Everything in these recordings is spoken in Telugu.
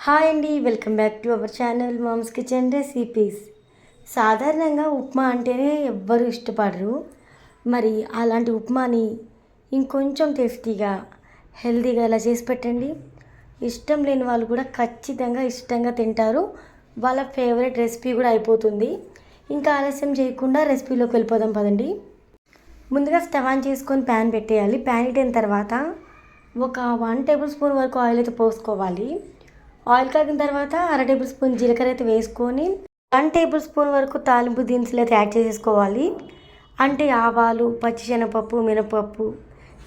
హాయ్ అండి, welcome back to our channel moms kitchen recipes. సాధారణంగా ఉప్మా అంటేనే ఎవ్వరు ఇష్టపడరు. మరి అలాంటి ఉప్మాని ఇంకొంచెం టేస్టీగా హెల్తీగా ఎలా చేసి పెట్టండి. ఇష్టం లేని వాళ్ళు కూడా ఖచ్చితంగా ఇష్టంగా తింటారు. వాళ్ళ ఫేవరెట్ రెసిపీ కూడా అయిపోతుంది. ఇంకా ఆలస్యం చేయకుండా రెసిపీలోకి వెళ్ళిపోదాం పదండి. ముందుగా స్టవ్ ఆన్ చేసుకొని ప్యాన్ పెట్టేయాలి. ప్యాన్ ఇట్టిన తర్వాత ఒక 1 టేబుల్ స్పూన్ వరకు ఆయిల్ అయితే పోసుకోవాలి. ఆయిల్ కాగిన తర్వాత 1/2 టేబుల్ స్పూన్ జీలకర్ర అయితే వేసుకొని 1 టేబుల్ స్పూన్ వరకు తాలింపు దినుసులు అయితే యాడ్ చేసేసుకోవాలి. అంటే ఆవాలు, పచ్చిశనగపప్పు, మినపప్పు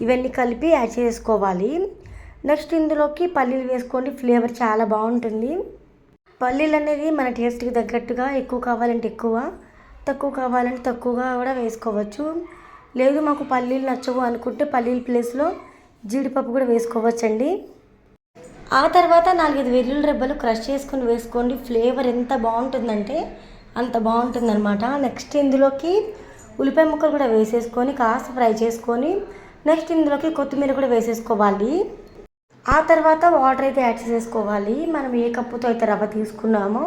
ఇవన్నీ కలిపి యాడ్ చేసుకోవాలి. నెక్స్ట్ ఇందులోకి పల్లీలు వేసుకోండి. ఫ్లేవర్ చాలా బాగుంటుంది. పల్లీలు అనేది మన టేస్ట్కి తగ్గట్టుగా ఎక్కువ కావాలంటే ఎక్కువ, తక్కువ కావాలంటే తక్కువగా కూడా వేసుకోవచ్చు. లేదు మాకు పల్లీలు నచ్చవు అనుకుంటే పల్లీల ప్లేస్లో జీడిపప్పు కూడా వేసుకోవచ్చండి. ఆ తర్వాత 4-5 వెల్లుల్లి రెబ్బలు క్రష్ చేసుకొని వేసుకోండి. ఫ్లేవర్ ఎంత బాగుంటుందంటే అంత బాగుంటుందన్నమాట. నెక్స్ట్ ఇందులోకి ఉల్లిపాయ ముక్కలు కూడా వేసేసుకొని కాస్త ఫ్రై చేసుకొని నెక్స్ట్ ఇందులోకి కొత్తిమీర కూడా వేసేసుకోవాలి. ఆ తర్వాత వాటర్ అయితే యాడ్ చేసేసుకోవాలి. మనం ఏ కప్పుతో అయితే రవ్వ తీసుకున్నామో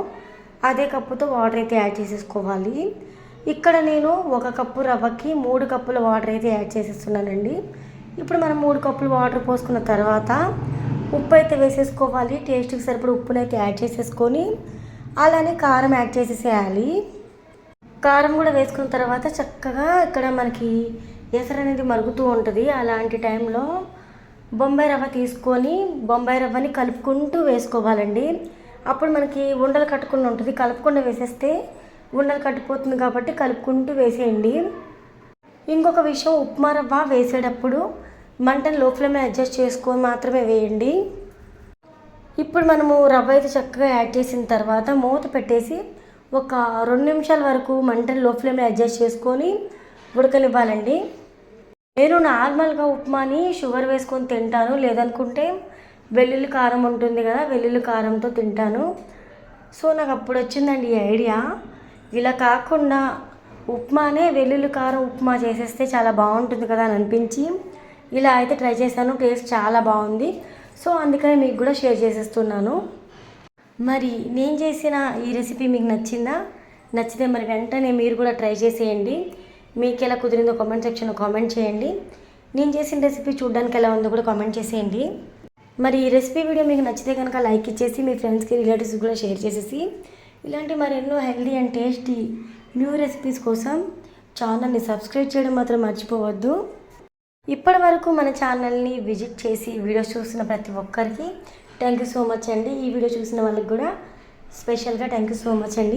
అదే కప్పుతో వాటర్ అయితే యాడ్ చేసేసుకోవాలి. ఇక్కడ నేను 1 కప్పు రవ్వకి 3 కప్పుల వాటర్ అయితే యాడ్ చేసేస్తున్నానండి. ఇప్పుడు మనం 3 కప్పులు వాటర్ పోసుకున్న తర్వాత ఉప్పు అయితే వేసేసుకోవాలి. టేస్ట్కి సరిపడ ఉప్పునైతే యాడ్ చేసేసుకొని అలానే కారం యాడ్ చేసేసేయాలి. కారం కూడా వేసుకున్న తర్వాత చక్కగా ఇక్కడ మనకి ఎసరు అనేది మరుగుతూ ఉంటుంది. అలాంటి టైంలో బొంబాయి రవ్వ తీసుకొని బొంబాయి రవ్వని కలుపుకుంటూ వేసుకోవాలండి. అప్పుడు మనకి ఉండలు కట్టకుండా ఉంటుంది. కలుపుకుండా వేసేస్తే ఉండలు కట్టిపోతుంది కాబట్టి కలుపుకుంటూ వేసేయండి. ఇంకొక విషయం, ఉప్మా రవ్వ వేసేటప్పుడు మంటను లో ఫ్లేమ్లో అడ్జస్ట్ చేసుకొని మాత్రమే వేయండి. ఇప్పుడు మనము రవ్వ అయితే చక్కగా యాడ్ చేసిన తర్వాత మూత పెట్టేసి ఒక 2 నిమిషాల వరకు మంటను లో ఫ్లేమ్లో అడ్జస్ట్ చేసుకొని ఉడకనివ్వాలండి. నేను నార్మల్గా ఉప్మాని షుగర్ వేసుకొని తింటాను, లేదనుకుంటే వెల్లుల్లి కారం ఉంటుంది కదా, వెల్లుల్లి కారంతో తింటాను. సో నాకు అప్పుడు వచ్చిందండి ఈ ఐడియా. ఇలా కాకుండా ఉప్మానే వెల్లుల్లి కారం ఉప్మా చేసేస్తే చాలా బాగుంటుంది కదా అని అనిపించి ఇలా అయితే ట్రై చేశాను. టేస్ట్ చాలా బాగుంది. సో అందుకనే మీకు కూడా షేర్ చేసేస్తున్నాను. మరి నేను చేసిన ఈ రెసిపీ మీకు నచ్చిందా? నచ్చితే మరి వెంటనే మీరు కూడా ట్రై చేసేయండి. మీకు ఎలా కుదిరిందో కామెంట్ సెక్షన్లో కామెంట్ చేయండి. నేను చేసిన రెసిపీ చూడడానికి ఎలా ఉందో కూడా కామెంట్ చేసేయండి. మరి ఈ రెసిపీ వీడియో మీకు నచ్చితే కనుక లైక్ ఇచ్చేసి మీ ఫ్రెండ్స్కి, రిలేటివ్స్కి కూడా షేర్ చేసేసి ఇలాంటి మరెన్నో healthy and tasty new recipes కోసం ఛానల్ని సబ్స్క్రైబ్ చేయడం మాత్రం మర్చిపోవద్దు. ఇప్పటి వరకు మన ఛానల్ని విజిట్ చేసి వీడియోస్ చూస్తున్న ప్రతి ఒక్కరికి థ్యాంక్ యూ సో మచ్ అండి. ఈ వీడియో చూసిన వాళ్ళకి కూడా స్పెషల్గా థ్యాంక్ యూ సో మచ్ అండి.